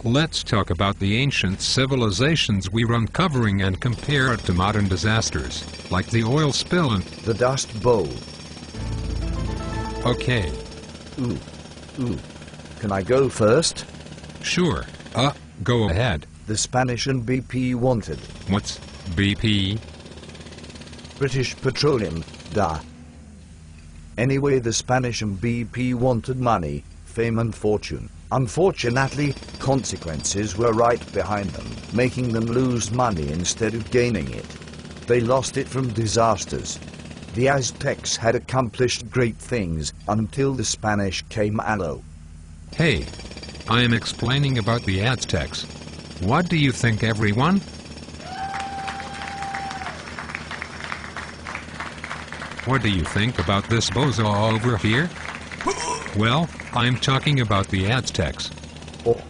Let's talk about the ancient civilizations we're uncovering and compare it to modern disasters, like the oil spill and the Dust Bowl. Okay. Ooh. Can I go first? Sure. Go ahead. The Spanish and BP wanted. What's BP? British Petroleum, duh. Anyway, the Spanish and BP wanted money, fame and fortune. Unfortunately, consequences were right behind them, making them lose money instead of gaining it. They lost it from disasters. The Aztecs had accomplished great things until the Spanish came along. Hey, I am explaining about the Aztecs. What do you think, everyone? What do you think about this bozo over here? Well, I'm talking about the Aztecs. Oh.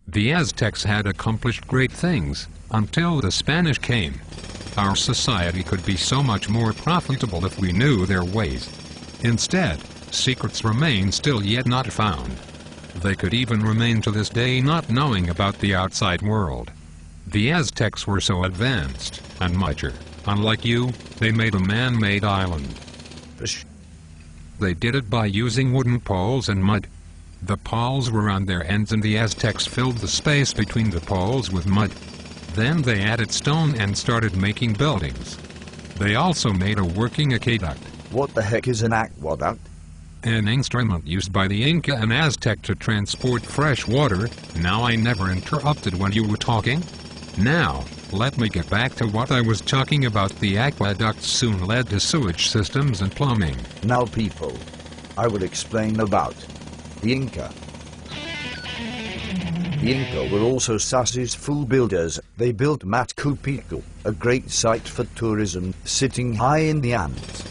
The Aztecs had accomplished great things until the Spanish came. Our society could be so much more profitable if we knew their ways. Instead, secrets remain still yet not found. They could even remain to this day not knowing about the outside world. The Aztecs were so advanced and mature. Unlike you, they made a man-made island. They did it by using wooden poles and mud. The poles were on their ends and the Aztecs filled the space between the poles with mud. Then they added stone and started making buildings. They also made a working aqueduct. What the heck is an aqueduct? An instrument used by the Inca and Aztec to transport fresh water. Now, I never interrupted when you were talking. Now, let me get back to what I was talking about. The aqueducts soon led to sewage systems and plumbing. Now people, I will explain about the Inca. The Inca were also successful builders. They built Machu Picchu, a great site for tourism, sitting high in the Andes.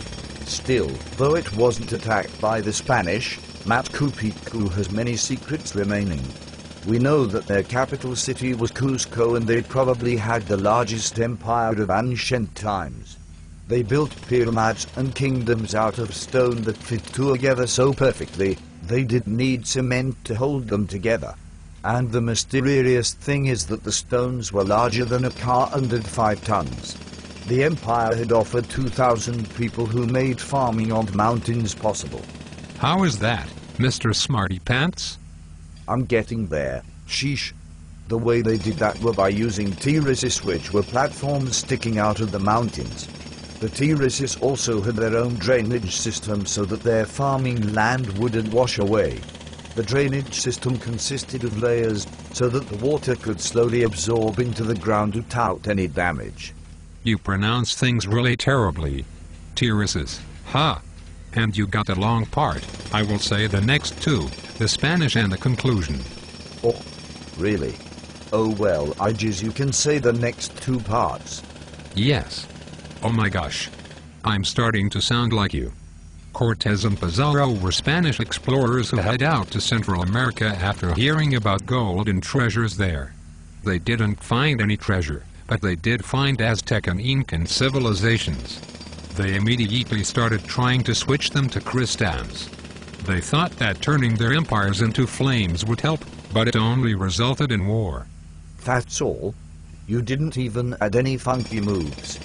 Still, though it wasn't attacked by the Spanish, Machu Picchu has many secrets remaining. We know that their capital city was Cusco and they probably had the largest empire of ancient times. They built pyramids and kingdoms out of stone that fit together so perfectly, they didn't need cement to hold them together. And the mysterious thing is that the stones were larger than a car under 5 tons. The empire had offered 2,000 people who made farming on mountains possible. How is that, Mr. Smarty Pants? I'm getting there. Sheesh. The way they did that were by using terraces, which were platforms sticking out of the mountains. The terraces also had their own drainage system so that their farming land wouldn't wash away. The drainage system consisted of layers so that the water could slowly absorb into the ground without any damage. You pronounce things really terribly. Terraces. Ha! And you got the long part. I will say the next two, the Spanish and the conclusion. Oh, really? Oh well, I guess you can say the next 2 parts. Yes. Oh my gosh. I'm starting to sound like you. Cortez and Pizarro were Spanish explorers who head out to Central America after hearing about gold and treasures there. They didn't find any treasure, but they did find Aztec and Incan civilizations. They immediately started trying to switch them to Christians. They thought that turning their empires into flames would help, but it only resulted in war. That's all? You didn't even add any funky moves.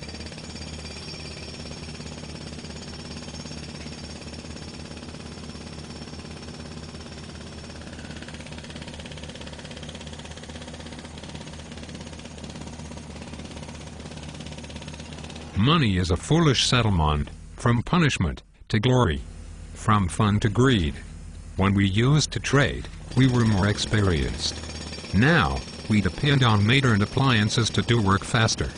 Money is a foolish settlement, from punishment to glory, from fun to greed. When we used to trade, we were more experienced. Now, we depend on modern appliances to do work faster.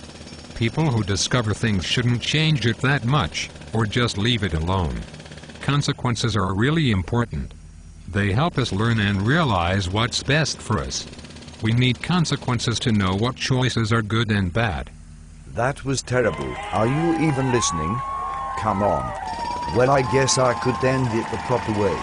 People who discover things shouldn't change it that much, or just leave it alone. Consequences are really important. They help us learn and realize what's best for us. We need consequences to know what choices are good and bad. That was terrible. Are you even listening? Come on. Well, I guess I could end it the proper way.